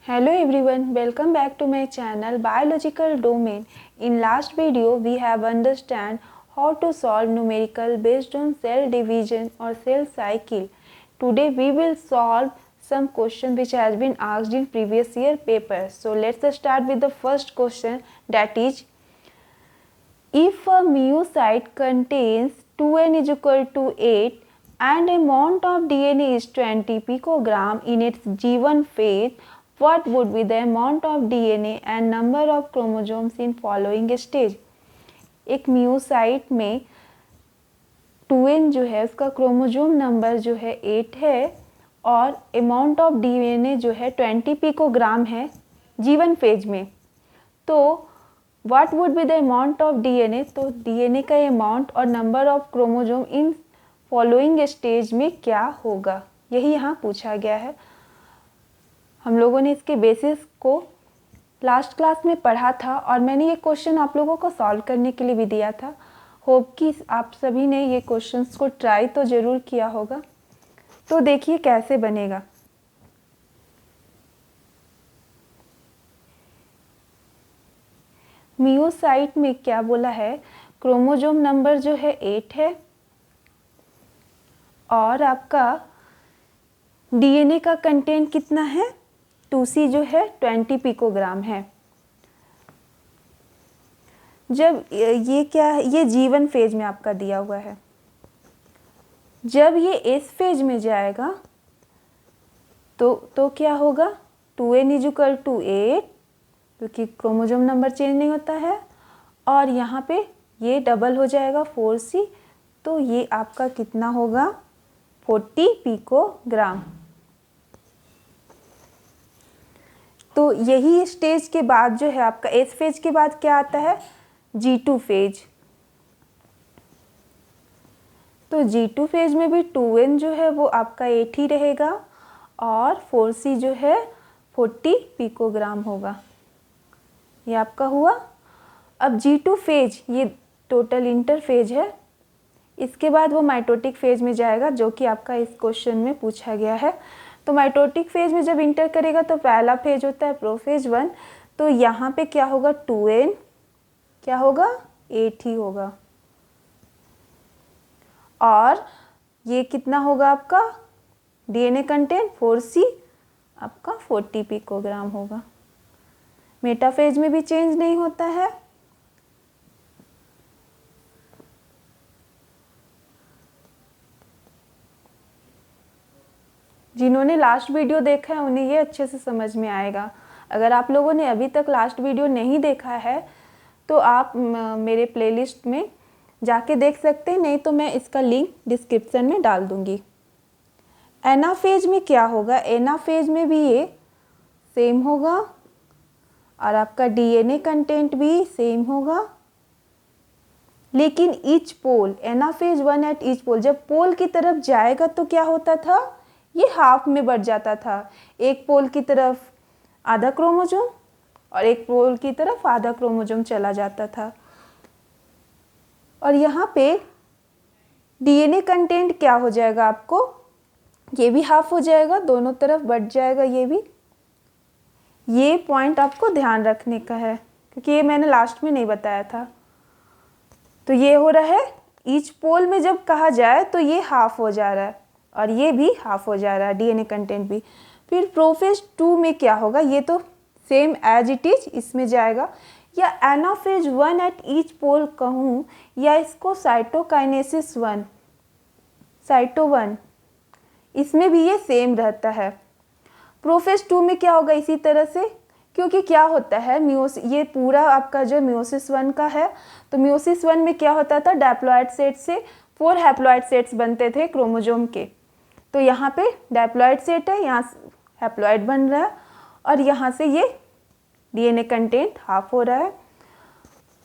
Hello everyone, welcome back to my channel Biological Domain. In last video we have understand how to solve numerical based on cell division or cell cycle. Today we will solve some question which has been asked in previous year paper. So let's start with the first question, that is, if a myocyte contains 2n is equal to 8 and amount of DNA is 20 picogram in its G1 phase, what would be the amount of DNA and number of chromosomes in following stage? एक म्यूसाइट में 2n जो है उसका chromosome number जो है 8 है और amount of DNA जो है 20 पिकोग्राम है G1 फेज में। तो what would be the amount of DNA? तो डीएनए का अमाउंट और number of chromosome in following stage में क्या होगा, यही यहाँ पूछा गया है। हम लोगों ने इसके बेसिस को लास्ट क्लास में पढ़ा था और मैंने ये क्वेश्चन आप लोगों को सॉल्व करने के लिए भी दिया था। होप कि आप सभी ने ये क्वेश्चंस को ट्राई तो ज़रूर किया होगा। तो देखिए कैसे बनेगा। मियोसाइट में क्या बोला है, क्रोमोजोम नंबर जो है 8 है और आपका डीएनए का कंटेंट कितना है, 2C जो है 20 पिकोग्राम है। जब ये क्या है, ये G1 फेज में आपका दिया हुआ है। जब ये S फेज में जाएगा तो क्या होगा, 2n इज इक्वल टू 8 क्योंकि क्रोमोजोम नंबर चेंज नहीं होता है और यहाँ पे ये डबल हो जाएगा 4C, तो ये आपका कितना होगा 40 पिकोग्राम। तो यही स्टेज के बाद जो है आपका एस फेज के बाद क्या आता है, G2 फेज। तो G2 फेज में भी 2n जो है वो आपका 8 ही रहेगा और 4C जो है 40 पिकोग्राम होगा। ये आपका हुआ। अब G2 फेज ये टोटल इंटरफेज है, इसके बाद वो माइटोटिक फेज में जाएगा जो कि आपका इस क्वेश्चन में पूछा गया है। तो माइटोटिक फेज में जब इंटर करेगा तो पहला फेज होता है प्रोफेज 1। तो यहाँ पे क्या होगा, 2n क्या होगा 8 ही होगा और ये कितना होगा आपका डीएनए कंटेंट 4C आपका 40 पिकोग्राम होगा। मेटाफेज में भी चेंज नहीं होता है। जिन्होंने लास्ट वीडियो देखा है उन्हें ये अच्छे से समझ में आएगा। अगर आप लोगों ने अभी तक लास्ट वीडियो नहीं देखा है तो आप मेरे प्लेलिस्ट में जाके देख सकते हैं, नहीं तो मैं इसका लिंक डिस्क्रिप्शन में डाल दूंगी। एनाफेज में क्या होगा, एनाफेज में भी ये सेम होगा और आपका डीएनए कंटेंट भी सेम होगा, लेकिन each pole, anaphase 1 at each pole, जब पोल की तरफ जाएगा तो क्या होता था, ये हाफ में बढ़ जाता था। एक पोल की तरफ आधा क्रोमोजोम और एक पोल की तरफ आधा क्रोमोजोम चला जाता था। और यहाँ पे डीएनए कंटेंट क्या हो जाएगा आपको, ये भी हाफ हो जाएगा, दोनों तरफ बढ़ जाएगा ये भी। ये पॉइंट आपको ध्यान रखने का है क्योंकि ये मैंने लास्ट में नहीं बताया था। तो ये हो रहा है ईच पोल में जब कहा जाए तो ये हाफ हो जा रहा है और ये भी हाफ हो जा रहा है डीएनए कंटेंट भी। फिर प्रोफेज 2 में क्या होगा, ये तो सेम एज इट इज इसमें जाएगा, या एनाफेज 1 एट ईच पोल कहूँ या इसको साइटोकाइनेसिस 1, साइटो 1, इसमें भी ये सेम रहता है। प्रोफेज 2 में क्या होगा इसी तरह से, क्योंकि क्या होता है ये पूरा आपका जो मियोसिस 1 का है, तो मियोसिस 1 में क्या होता था, डैप्लॉइड सेट से 4 हैप्लॉइड सेट्स बनते थे क्रोमोजोम के। तो यहाँ पे डैप्लॉइड सेट है, यहाँ हैप्लॉइड बन रहा है और यहाँ से ये डीएनए कंटेंट हाफ हो रहा है।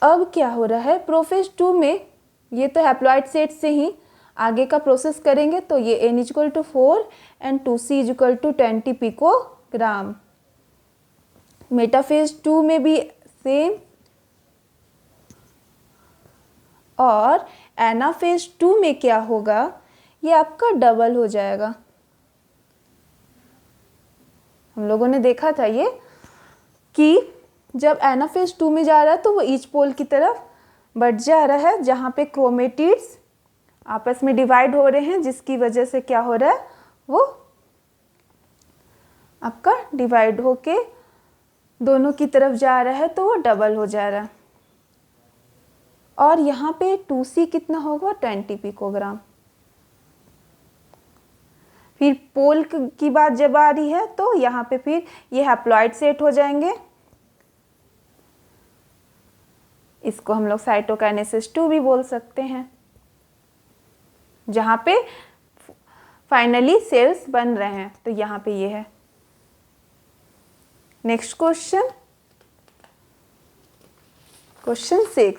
अब क्या हो रहा है प्रोफेज 2 में, ये तो हैप्लॉइड सेट से ही आगे का प्रोसेस करेंगे, तो ये n is equal to 4 and 2C is equal to 20 picogram. Metaphase 2 में भी सेम और एनाफेज 2 में क्या होगा, ये आपका डबल हो जाएगा। हम लोगों ने देखा था ये कि जब एनाफेज 2 में जा रहा है तो वो ईच पोल की तरफ बढ़ जा रहा है, जहाँ पे क्रोमेटिड्स आपस में डिवाइड हो रहे हैं, जिसकी वजह से क्या हो रहा है, वो आपका डिवाइड होके दोनों की तरफ जा रहा है, तो वो डबल हो जा रहा है। और यहाँ पे 2C कितना होगा, 20 पिकोग्राम। फिर पोल की बात जब आ रही है तो यहाँ पे फिर ये हैप्लॉइड सेट हो जाएंगे, इसको हम लोग साइटोकाइनेसिस 2 भी बोल सकते हैं, जहाँ पे फाइनली सेल्स बन रहे हैं। तो यहाँ पे ये है। Next question, question 6,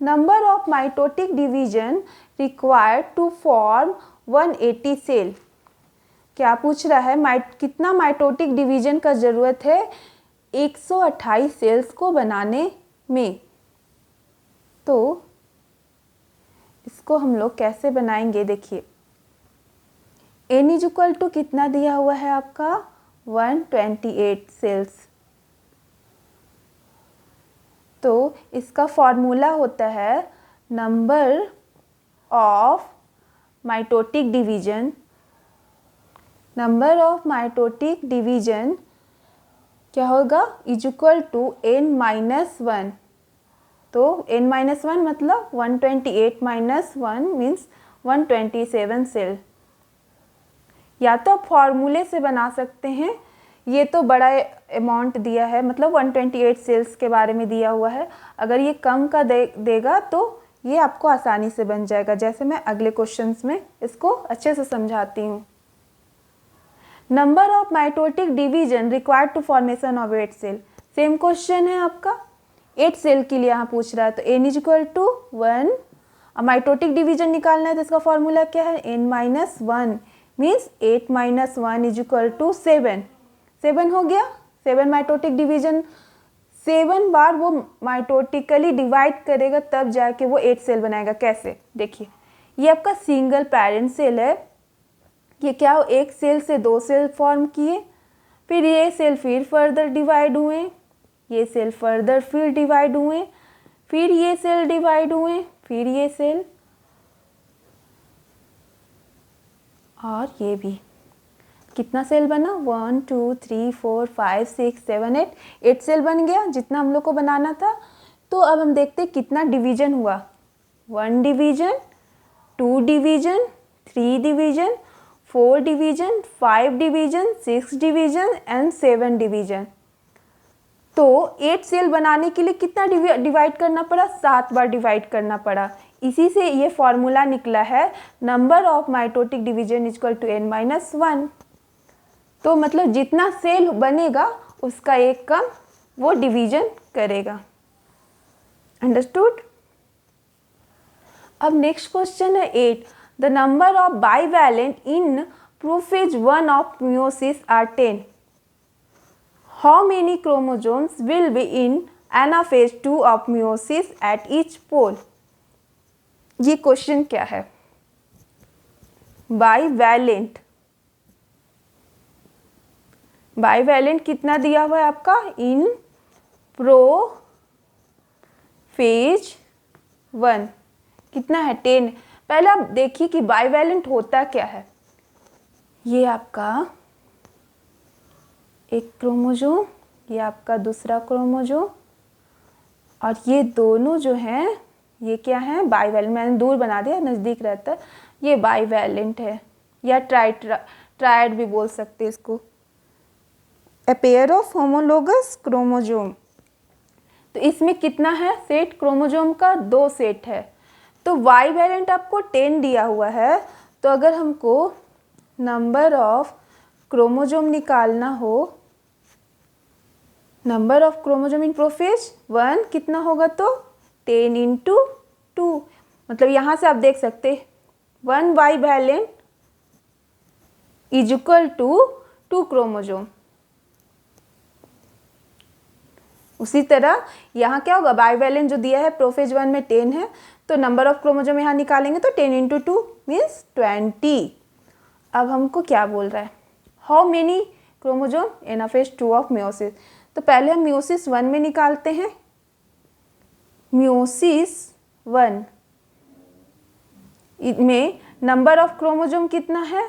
number of mitotic division required to form 180 cell. क्या पूछ रहा है, कितना माइटोटिक डिवीजन का जरूरत है 128 सेल्स को बनाने में। तो इसको हम लोग कैसे बनाएंगे, देखिए n इज इक्वल टू कितना दिया हुआ है आपका 128 सेल्स। तो इसका फॉर्मूला होता है number of mitotic division, number of mitotic division क्या होगा, इज इक्वल टू n-1। तो n-1 मतलब 128 - 1 मीन्स 127 सेल। या तो आप फॉर्मूले से बना सकते हैं, ये तो बड़ा अमाउंट दिया है, मतलब 128 सेल्स के बारे में दिया हुआ है। अगर ये कम का देगा तो ये आपको आसानी से बन जाएगा, जैसे मैं अगले क्वेश्चंस में इसको अच्छे से समझाती हूँ। Number of mitotic division required to formation of 8 cell, same question है आपका, 8 सेल के लिए यहाँ पूछ रहा है। तो n इज इक्वल टू 1, अब माइटोटिक डिवीजन निकालना है तो इसका फॉर्मूला क्या है, n-1 means 8 - 1 is equal to 7। 7 हो गया, 7 माइटोटिक डिवीजन, 7 बार वो माइटोटिकली डिवाइड करेगा तब जाके वो 8 सेल बनाएगा। कैसे, देखिए ये आपका सिंगल पेरेंट सेल है, ये क्या हो, एक सेल से 2 सेल फॉर्म किए, फिर ये सेल फिर फर्दर डिवाइड हुए, ये सेल फर्दर फिर डिवाइड हुए, फिर ये सेल डिवाइड हुए, फिर ये सेल, और ये भी। कितना सेल बना, 1 2 3 4 5 6 7 8, 8 सेल बन गया जितना हम लोग को बनाना था। तो अब हम देखते हैं कितना डिवीजन हुआ, 1 division, 2 division, 3 division, 4 division, 5 division, 6 division and 7 division. तो 8 सेल बनाने के लिए कितना डिवाइड करना पड़ा, 7 बार डिवाइड करना पड़ा। इसी से ये फॉर्मूला निकला है number of mitotic division equal to n-1। तो मतलब जितना सेल बनेगा उसका एक कम वो डिवीजन करेगा। अंडरस्टूड। अब नेक्स्ट क्वेश्चन है 8, the number of bivalent in prophase 1 of meiosis are 10. How many chromosomes will be in anaphase 2 of meiosis at each pole? ये क्वेश्चन क्या है, बाइवैलेंट, बाइवैलेंट कितना दिया हुआ है आपका इन प्रोफेज 1, कितना है 10। पहले आप देखिए कि बाइवैलेंट होता क्या है, ये आपका एक क्रोमोसोम, ये आपका दूसरा क्रोमोसोम, और ये दोनों जो हैं ये क्या है, बाइवैलेंट। मैंने दूर बना दिया, नज़दीक रहता है, ये बाइवैलेंट है, या ट्राइड भी बोल सकते हैं इसको, a pair of homologous chromosome. तो इसमें कितना है सेट, क्रोमोसोम का 2 सेट है। तो बाइवैलेंट आपको 10 दिया हुआ है, तो अगर हमको नंबर ऑफ क्रोमोसोम निकालना हो, number of chromosome in prophase 1 कितना होगा, तो 10 × 2, मतलब यहाँ से आप देख सकते 1 bivalent is equal to 2 chromosome. उसी तरह यहाँ क्या होगा, बाइवैलेंट जो दिया है प्रोफेज 1 में 10 है, तो नंबर ऑफ क्रोमोसोम यहाँ निकालेंगे तो 10 × 2 मीन्स 20। अब हमको क्या बोल रहा है, how many chromosome, anaphase 2 of meiosis. तो पहले हम मियोसिस 1 में निकालते हैं। मियोसिस 1 में नंबर ऑफ क्रोमोजोम कितना है?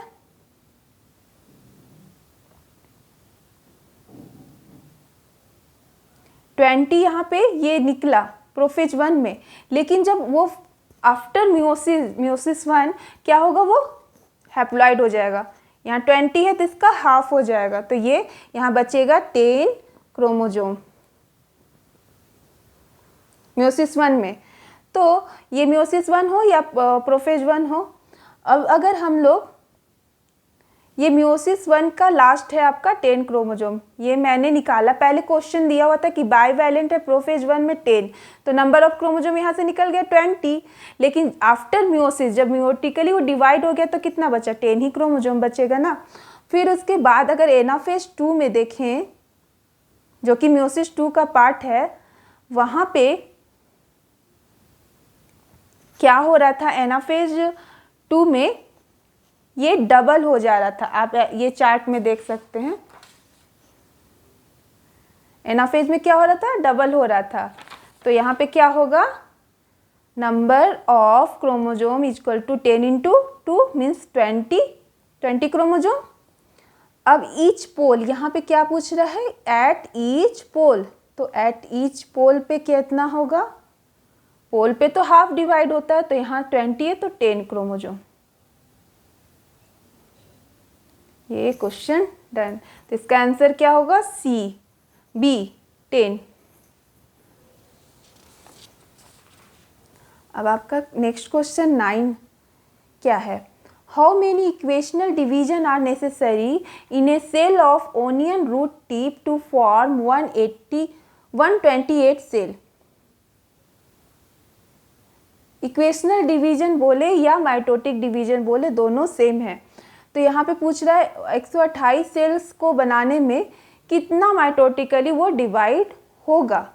20 यहाँ पे ये निकला प्रोफेज 1 में, लेकिन जब वो आफ्टर मियोसिस 1 क्या होगा, वो हैप्लॉइड हो जाएगा। यहाँ 20 है तो इसका हाफ हो जाएगा, तो ये यहाँ बचेगा 10 क्रोमोजोम मियोसिस 1 में। तो ये मियोसिस 1 हो या प्रोफेज 1 हो, अब अगर हम लोग ये मियोसिस 1 का लास्ट है आपका 10 क्रोमोजोम, ये मैंने निकाला। पहले क्वेश्चन दिया हुआ था कि बाईवैलेंट है प्रोफेज 1 में 10, तो नंबर ऑफ क्रोमोजोम यहाँ से निकल गया 20, लेकिन आफ्टर मियोसिस जब मियोटिकली वो डिवाइड हो गया तो कितना बचा? 10 ही क्रोमोजोम बचेगा ना। फिर उसके बाद अगर एनाफेज 2 में देखें, जो कि मियोसिस 2 का पार्ट है, वहाँ पे क्या हो रहा था? एनाफेज 2 में ये डबल हो जा रहा था। आप ये चार्ट में देख सकते हैं, एनाफेज में क्या हो रहा था? डबल हो रहा था। तो यहाँ पे क्या होगा? Number of chromosome equal to 10 into 2 means 20 chromosome. अब ईच पोल, यहाँ पे क्या पूछ रहा है? एट ईच पोल, तो एट ईच पोल पे कितना होगा? पोल पे तो हाफ डिवाइड होता है, तो यहाँ 20 है तो 10 क्रोमोजोम। ये क्वेश्चन डन। तो इसका आंसर क्या होगा? C, B 10। अब आपका नेक्स्ट क्वेश्चन 9 क्या है? How many equational division are necessary in a cell of onion root tip to form 128 cell? Equational division बोले या माइटोटिक डिवीजन बोले, दोनों सेम है। तो यहाँ पे पूछ रहा है 128 सेल्स को बनाने में कितना माइटोटिकली वो डिवाइड होगा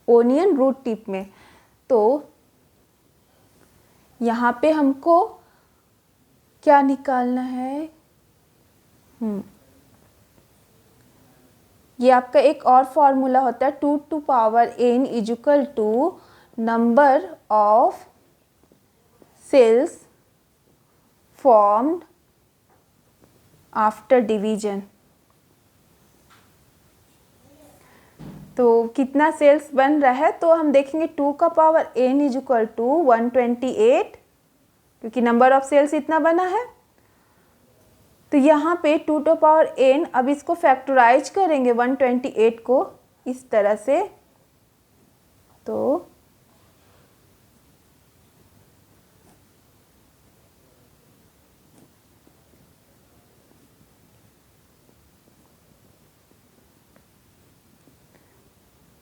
ओनियन रूट टिप में। तो यहाँ पे हमको क्या निकालना है? ये आपका एक और फॉर्मूला होता है, 2 to power n is equal to number of cells formed after division. तो कितना सेल्स बन रहा है, तो हम देखेंगे 2 का power n is equal to 128, क्योंकि नंबर ऑफ सेल्स इतना बना है। तो यहाँ पे 2 टू पावर n, अब इसको फैक्टराइज करेंगे 128 को इस तरह से, तो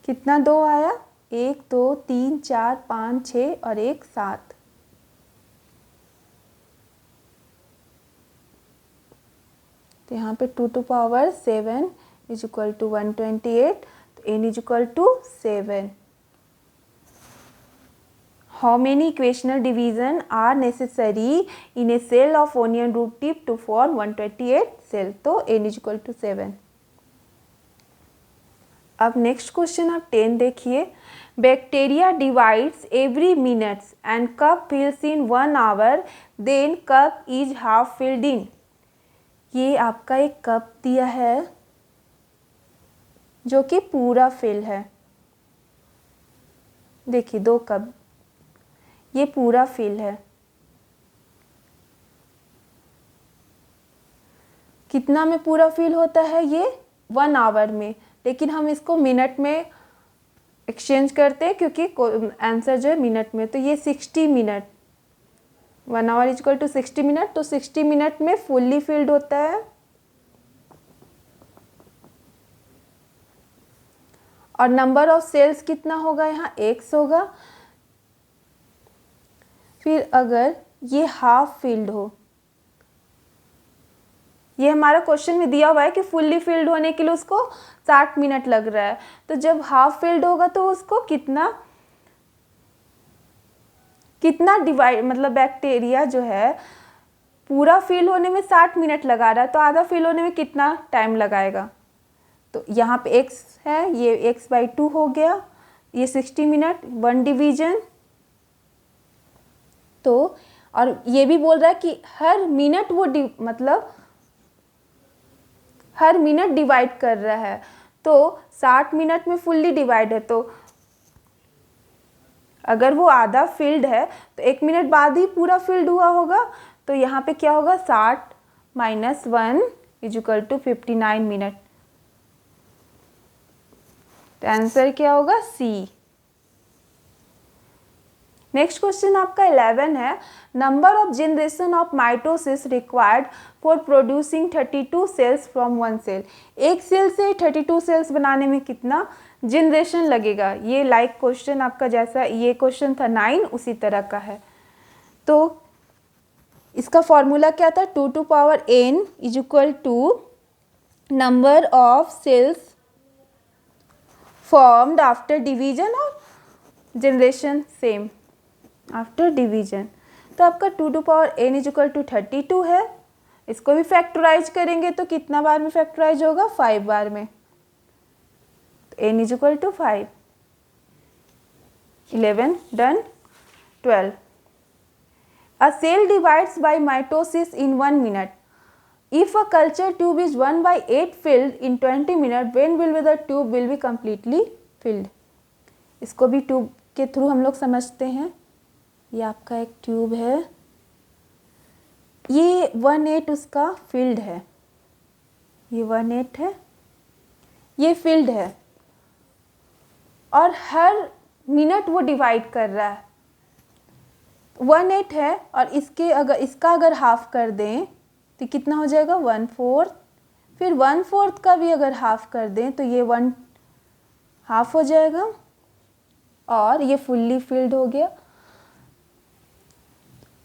कितना 2 आया? 1 2 3 4 5 6 और 1 7। तो यहाँ पे 2 to power 7 is equal to 128, तो n is equal to 7। How many equational division are necessary in a cell of onion root tip to form 128 cell? तो n इज इक्वल टू 7। अब नेक्स्ट क्वेश्चन आप 10 देखिए। Bacteria divides every minutes and cup fills in 1 hour, then cup is half filled in. ये आपका एक cup दिया है जो कि पूरा फिल है। देखिए 2 कप, ये पूरा फिल है। कितना में पूरा फिल होता है? ये 1 आवर में, लेकिन हम इसको मिनट में एक्सचेंज करते हैं क्योंकि आंसर जो है मिनट में। तो ये 60 minute, 1 hour equal to 60 minute, तो 60 मिनट में फुल्ली फिल्ड होता है। और नंबर ऑफ सेल्स कितना होगा? यहाँ x होगा। फिर अगर ये हाफ फिल्ड हो, ये हमारा क्वेश्चन में दिया हुआ है कि फुल्ली फिल्ड होने के लिए उसको 60 मिनट लग रहा है, तो जब हाफ फिल्ड होगा तो उसको कितना डिवाइड, मतलब बैक्टीरिया जो है पूरा फिल होने में 60 मिनट लगा रहा है, तो आधा फिल होने में कितना टाइम लगाएगा? तो यहाँ पे x है, ये x/2 हो गया, ये 60 मिनट, 1 डिवीजन। तो और ये भी बोल रहा है कि हर मिनट वो मतलब हर मिनट डिवाइड कर रहा है, तो 60 मिनट में फुल्ली डिवाइड है, तो अगर वो आधा फील्ड है तो 1 मिनट बाद ही पूरा फील्ड हुआ होगा। तो यहाँ पे क्या होगा, 60 - 1 = 59 मिनट। तो आंसर क्या होगा, सी। नेक्स्ट क्वेश्चन आपका 11 है, number of generation of mitosis required for producing 32 cells from 1 cell. एक सेल से 32 सेल्स बनाने में कितना जनरेशन लगेगा? ये लाइक क्वेश्चन आपका जैसा ये क्वेश्चन था 9 उसी तरह का है। तो इसका फॉर्मूला क्या था, 2n = number of cells formed after division और जनरेशन सेम आफ्टर डिवीजन। तो आपका 2n = 32 है। इसको भी फैक्टराइज करेंगे तो कितना बार में फैक्टराइज होगा, 5 बार में। तो n = 5, 11 done, 12। A cell divides by mitosis in 1 minute. If a culture tube is 1/8 filled in 20 minutes, when will be the tube will be completely filled? इसको भी ट्यूब के थ्रू हम लोग समझते हैं। ये आपका एक ट्यूब है, ये 1/8 उसका फील्ड है, ये 1/8 है, ये फील्ड है, और हर मिनट वो डिवाइड कर रहा है। 1/8 है और इसका अगर हाफ कर दें तो कितना हो जाएगा, 1/4। फिर 1/4 का भी अगर हाफ कर दें तो ये 1/2 हो जाएगा, और ये फुल्ली फिल्ड हो गया।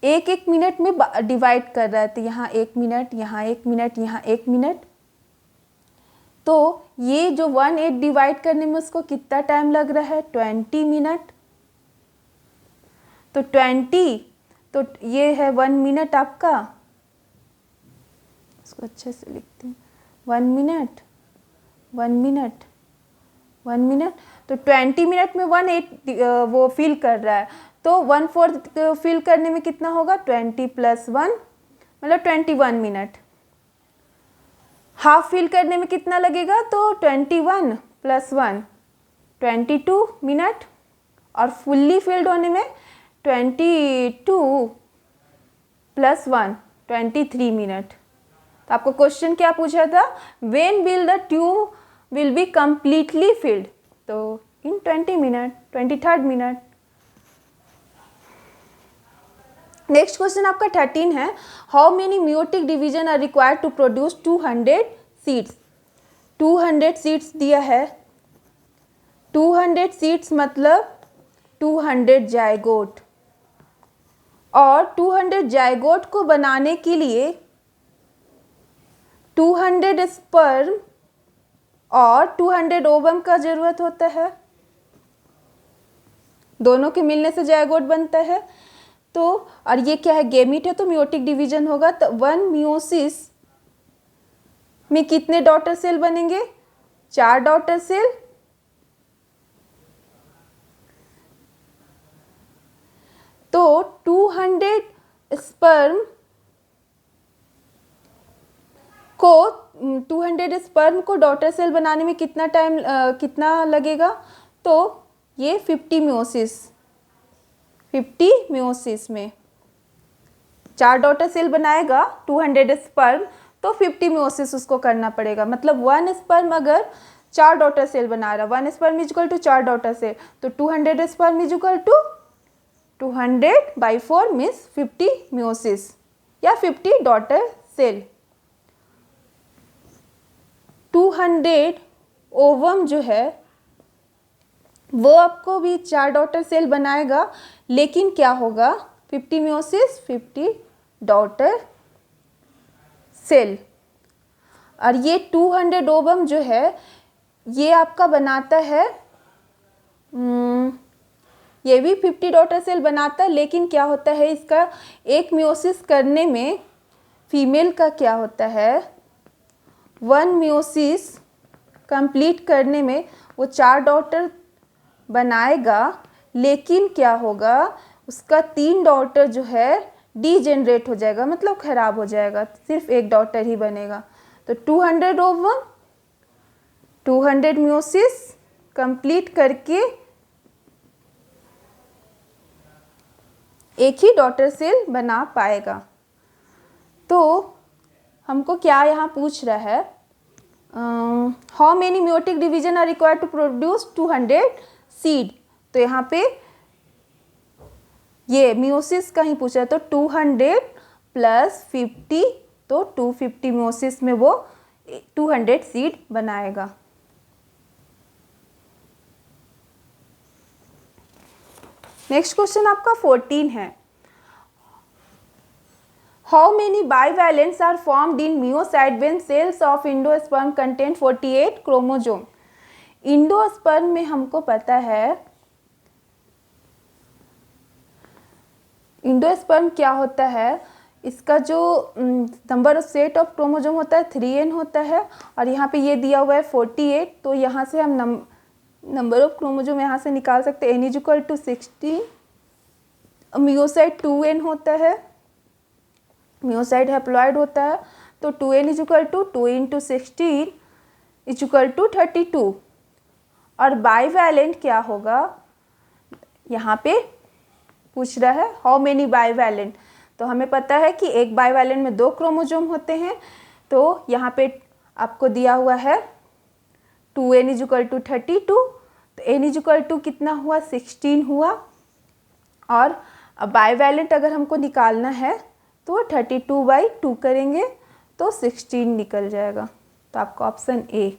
एक मिनट में डिवाइड कर रहा है, तो यहाँ 1 मिनट, यहाँ 1 मिनट, यहाँ 1 मिनट। तो ये जो 1/8 डिवाइड करने में उसको कितना टाइम लग रहा है, 20 मिनट। तो 20, तो ये है 1 मिनट आपका, इसको अच्छे से लिखती हूँ, 1 मिनट, 1 मिनट, 1 मिनट। तो 20 मिनट में 1/8 वो फिल कर रहा है, तो 1/4 फिल करने में कितना होगा, 20 + 1 मतलब 21 मिनट। हाफ फिल करने में कितना लगेगा, तो 21 + 1 22 मिनट, और फुल्ली फिल्ड होने में 22 + 1 23 मिनट। तो आपको क्वेश्चन क्या पूछा था, when will the tube will be completely filled? तो in 20 minute, 23rd minute. Next question आपका 13 है, how many meiotic division are required to produce 200 seeds. 200 seeds दिया है, 200 सीड्स मतलब 200 जायगोट, और 200 जायगोट को बनाने के लिए 200 स्पर्म और 200 ओवम का जरूरत होता है। दोनों के मिलने से जायगोट बनता है। तो और ये क्या है, गेमीट है, तो मियोटिक डिवीजन होगा। तो 1 मियोसिस में कितने डॉटर सेल बनेंगे, 4 डॉटर सेल। तो 200 स्पर्म को डॉटर सेल बनाने में कितना टाइम कितना लगेगा, तो ये 50 मियोसिस में 4 डॉटर सेल बनाएगा, 200 स्पर्म, तो 50 मियोसिस उसको करना पड़ेगा। मतलब 1 स्पर्म अगर 4 डॉटर सेल बना रहा, 1 स्पर्म = 4 डॉटर सेल, तो 200 स्पर्म = 200/4 मीन्स 50 मियोसिस या 50 डॉटर सेल। 200 ओवम जो है वो आपको भी 4 डॉटर सेल बनाएगा, लेकिन क्या होगा, 50 मियोसिस 50 डॉटर सेल। और ये 200 ओवम जो है ये आपका बनाता है, ये भी 50 डॉटर सेल बनाता है, लेकिन क्या होता है, इसका एक मियोसिस करने में फीमेल का क्या होता है, 1 मियोसिस कंप्लीट करने में वो 4 डॉटर बनाएगा, लेकिन क्या होगा, उसका 3 डॉटर जो है डीजेनरेट हो जाएगा, मतलब खराब हो जाएगा, सिर्फ एक डॉटर ही बनेगा। तो 200 ओवम 200 मियोसिस कंप्लीट करके एक ही डॉटर सेल बना पाएगा। तो हमको क्या यहाँ पूछ रहा है, how many meiotic division are required to produce 200 seed. तो यहाँ पे ये मियोसिस का ही पूछा है, तो 200 प्लस 50, तो 250 मियोसिस में वो 200 सीड बनाएगा। नेक्स्ट क्वेश्चन आपका 14 है, how many bivalents are formed in meiocyte when cells of endosperm contain 48 chromosome. Endosperm में हमको पता है, इंडोस्पर्म क्या होता है, इसका जो number of set of chromosome होता है 3n होता है, और यहाँ पे ये दिया हुआ है 48, तो यहाँ से हम नंबर ऑफ क्रोमोसोम यहाँ से निकाल सकते हैं, n = 16। मियोसाइट 2n होता है, मियोसाइट हैप्लॉइड होता है, तो 2n = 2 × 16 = 32। और बाइवैलेंट क्या होगा, यहाँ पे पूछ रहा है हाउ मेनी बाइवैलेंट, तो हमें पता है कि एक बाइवैलेंट में 2 क्रोमोसोम होते हैं, तो यहाँ पे आपको दिया हुआ है 2n = 32, तो n = कितना हुआ, 16 हुआ। और बाइवैलेंट अगर हमको निकालना है तो 32/2 करेंगे तो 16 निकल जाएगा, तो आपका option A.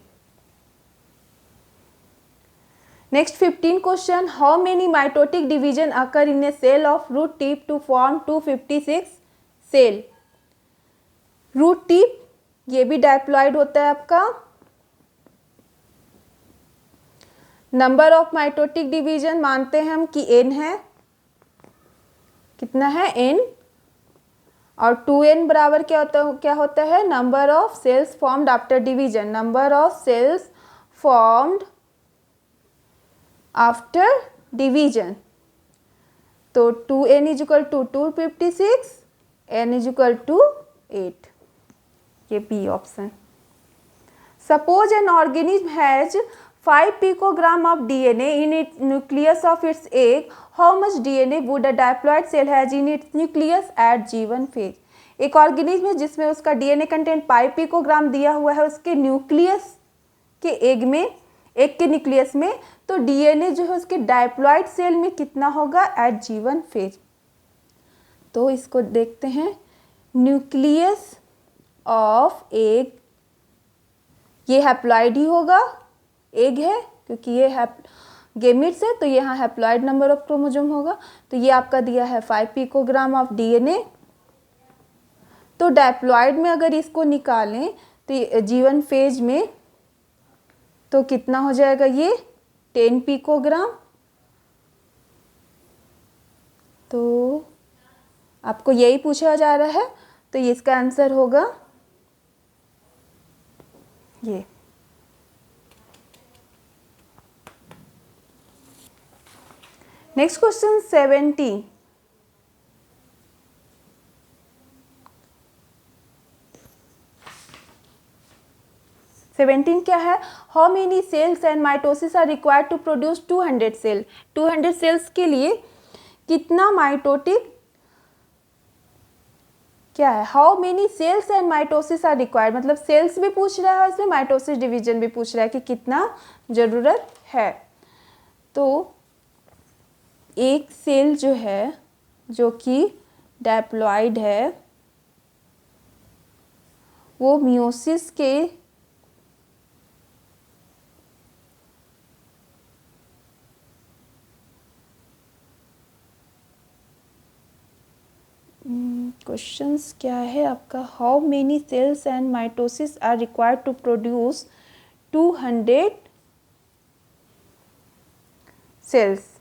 Next 15 question, how many mitotic division occur in a cell of root tip to form 256 cell. Root tip ये भी डायप्लॉइड होता है आपका। नंबर ऑफ माइटोटिक डिवीजन मानते हैं हम कि n है, कितना है n, और 2n बराबर क्या होता है, number of cells formed after division, number of cells formed after division. तो 2n = 256, n = 8, ये B option. Suppose an organism has 5 picogram of DNA in its nucleus of its egg. How much DNA would a diploid cell has in its nucleus at G1 phase? एक organism है जिसमें उसका DNA content 5 picogram दिया हुआ है उसके nucleus के egg में, एग के न्यूक्लियस में, तो DNA जो है उसके डायप्लॉइड सेल में कितना होगा एट G1 फेज। तो इसको देखते हैं, न्यूक्लियस ऑफ एग, ये हैप्लॉइड ही होगा, एग है क्योंकि ये गेमिट्स है, तो यहाँ हैप्लॉइड नंबर ऑफ क्रोमोसोम होगा। तो ये आपका दिया है 5 पिकोग्राम ऑफ DNA। तो डायप्लॉइड में अगर इसको निकालें तो G1 फेज में तो कितना हो जाएगा, ये 10 पिकोग्राम। तो आपको यही पूछा जा रहा है, तो ये इसका आंसर होगा ये। नेक्स्ट क्वेश्चन 17, क्या है, how many cells and mitosis are required to produce 200 cell. 200 cells के लिए कितना माइटोटिक क्या है, how many cells and mitosis are required, मतलब सेल्स भी पूछ रहा है, इसमें माइटोसिस डिवीजन भी पूछ रहा है कि कितना जरूरत है। तो एक सेल जो है जो कि डायप्लॉइड है, वो मियोसिस के क्वेश्चंस क्या है आपका, how many cells and mitosis are required to produce 200 sales.